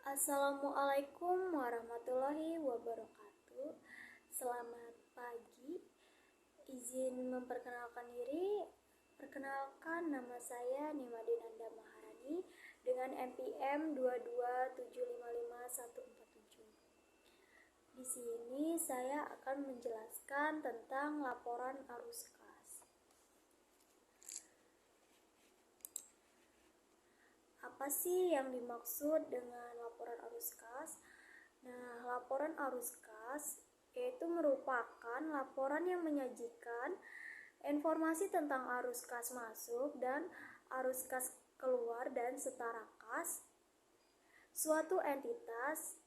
Assalamualaikum warahmatullahi wabarakatuh. Selamat pagi. Izin memperkenalkan diri. Perkenalkan, nama saya Nima Dinanda Maharani dengan NPM 227555147. Di sini saya akan menjelaskan tentang laporan arus kas. Apa sih yang dimaksud dengan laporan arus kas? Nah, laporan arus kas yaitu merupakan laporan yang menyajikan informasi tentang arus kas masuk dan arus kas keluar dan setara kas suatu entitas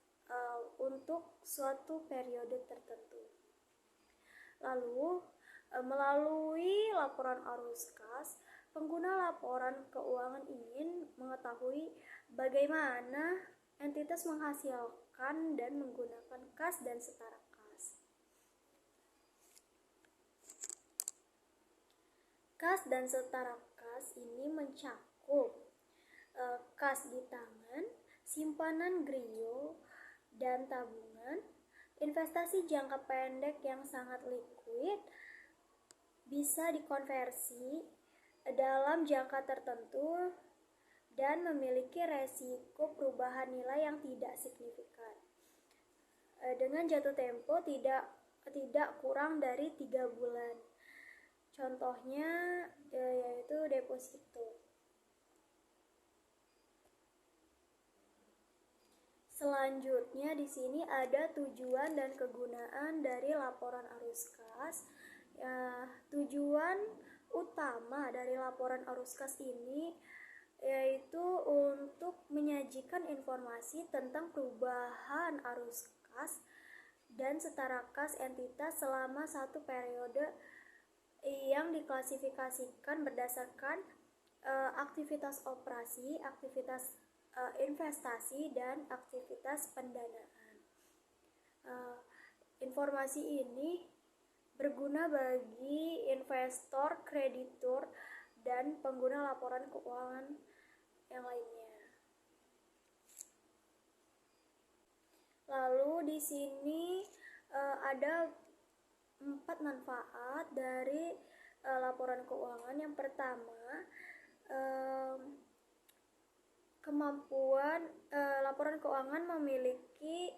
untuk suatu periode tertentu. Lalu, melalui laporan arus kas, pengguna laporan keuangan ingin mengetahui bagaimana entitas menghasilkan dan menggunakan kas dan setara kas. Kas dan setara kas ini mencakup kas di tangan, simpanan griyo dan tabungan, investasi jangka pendek yang sangat likuid, bisa dikonversi dalam jangka tertentu dan memiliki resiko perubahan nilai yang tidak signifikan dengan jatuh tempo tidak kurang dari 3 bulan. Contohnya yaitu deposito. Selanjutnya di sini ada tujuan dan kegunaan dari laporan arus kas. Tujuan utama dari laporan arus kas ini yaitu untuk menyajikan informasi tentang perubahan arus kas dan setara kas entitas selama satu periode yang diklasifikasikan berdasarkan aktivitas operasi, aktivitas investasi, dan aktivitas pendanaan. Informasi ini berguna bagi investor, kreditur, dan pengguna laporan keuangan yang lainnya. Lalu di sini ada 4 manfaat dari laporan keuangan. Yang pertama, laporan keuangan memiliki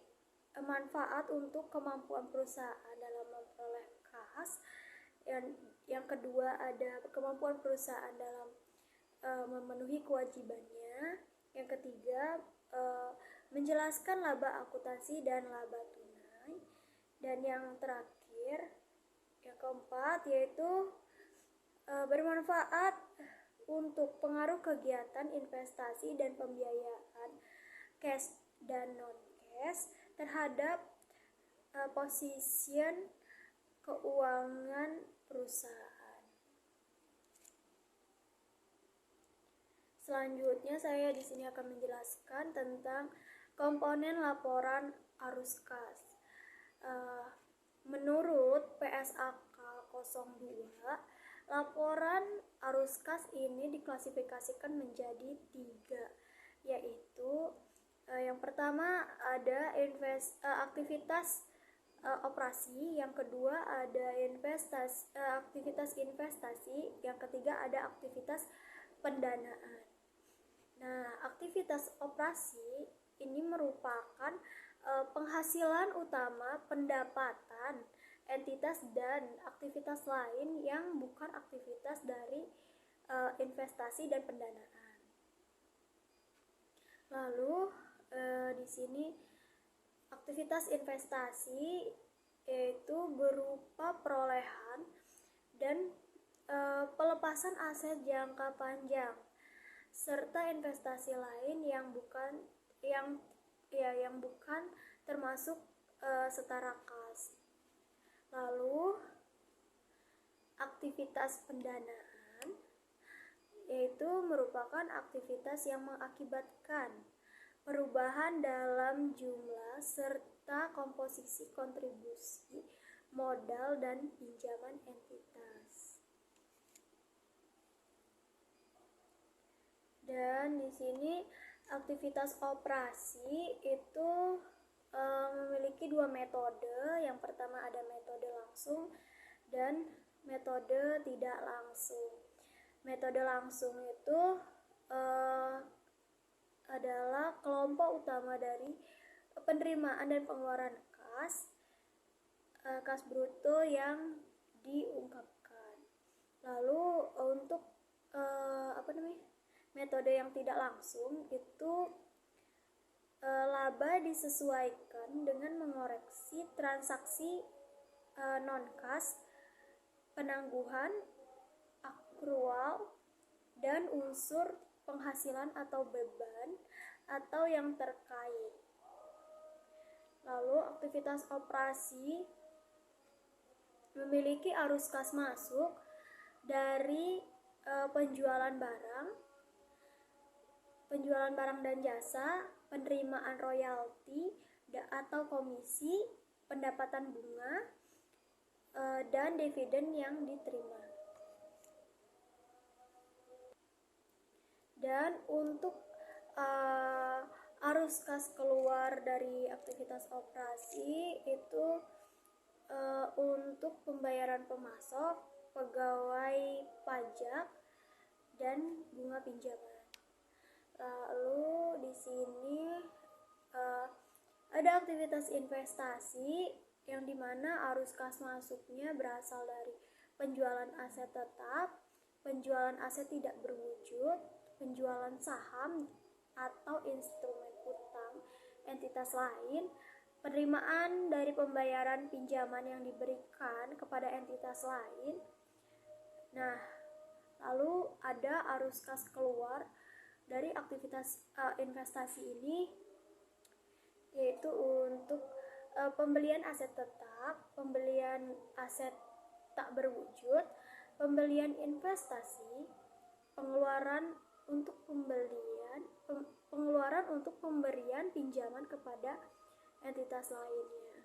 manfaat untuk kemampuan perusahaan dalam memperoleh kas. Yang kedua, ada kemampuan perusahaan dalam memenuhi kewajibannya. Yang ketiga, menjelaskan laba akuntansi dan laba tunai. Dan yang terakhir, yang keempat, yaitu bermanfaat untuk pengaruh kegiatan investasi dan pembiayaan cash dan non-cash terhadap position keuangan perusahaan. Selanjutnya saya di sini akan menjelaskan tentang komponen laporan arus kas. Menurut PSAK 02, laporan arus kas ini diklasifikasikan menjadi 3, yaitu yang pertama ada aktivitas operasi, yang kedua ada aktivitas investasi, yang ketiga ada aktivitas pendanaan. Nah, aktivitas operasi ini merupakan penghasilan utama pendapatan entitas dan aktivitas lain yang bukan aktivitas dari investasi dan pendanaan. Lalu di sini aktivitas investasi yaitu berupa perolehan dan pelepasan aset jangka panjang serta investasi lain yang bukan termasuk setara kas. Lalu aktivitas pendanaan yaitu merupakan aktivitas yang mengakibatkan perubahan dalam jumlah serta komposisi kontribusi modal dan pinjaman entitas. Dan di sini aktivitas operasi itu memiliki dua metode. Yang pertama ada metode langsung dan metode tidak langsung. Metode langsung itu adalah kelompok utama dari penerimaan dan pengeluaran kas bruto yang diungkapkan. Lalu untuk metode yang tidak langsung itu laba disesuaikan dengan mengoreksi transaksi non-kas, penangguhan, akrual, dan unsur penghasilan atau beban atau yang terkait. Lalu aktivitas operasi memiliki arus kas masuk dari penjualan barang dan jasa, penerimaan royalti atau komisi, pendapatan bunga, dan dividen yang diterima. Dan untuk arus kas keluar dari aktivitas operasi itu untuk pembayaran pemasok, pegawai pajak, dan bunga pinjaman. Lalu di sini ada aktivitas investasi yang dimana arus kas masuknya berasal dari penjualan aset tetap, penjualan aset tidak berwujud, penjualan saham atau instrumen utang entitas lain, penerimaan dari pembayaran pinjaman yang diberikan kepada entitas lain. Nah, lalu ada arus kas keluar dari aktivitas investasi ini, yaitu untuk pembelian aset tetap, pembelian aset tak berwujud, pembelian investasi, pengeluaran untuk pemberian pinjaman kepada entitas lainnya.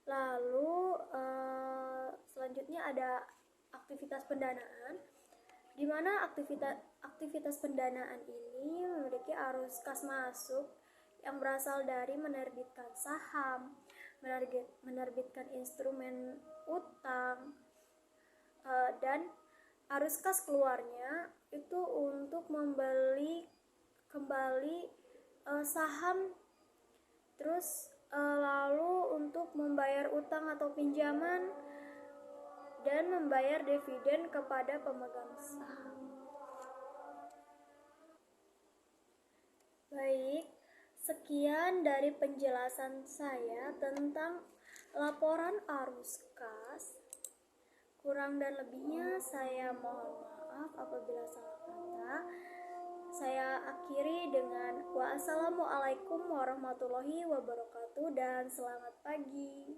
Lalu selanjutnya ada aktivitas pendanaan, di mana aktivitas pendanaan ini memiliki arus kas masuk yang berasal dari menerbitkan saham, menerbitkan instrumen utang, dan arus kas keluarnya itu untuk membeli kembali saham, terus lalu untuk membayar utang atau pinjaman, dan membayar dividen kepada pemegang saham. Baik, sekian dari penjelasan saya tentang laporan arus kas. Kurang dan lebihnya saya mohon maaf apabila salah kata. Saya akhiri dengan wassalamualaikum warahmatullahi wabarakatuh dan selamat pagi.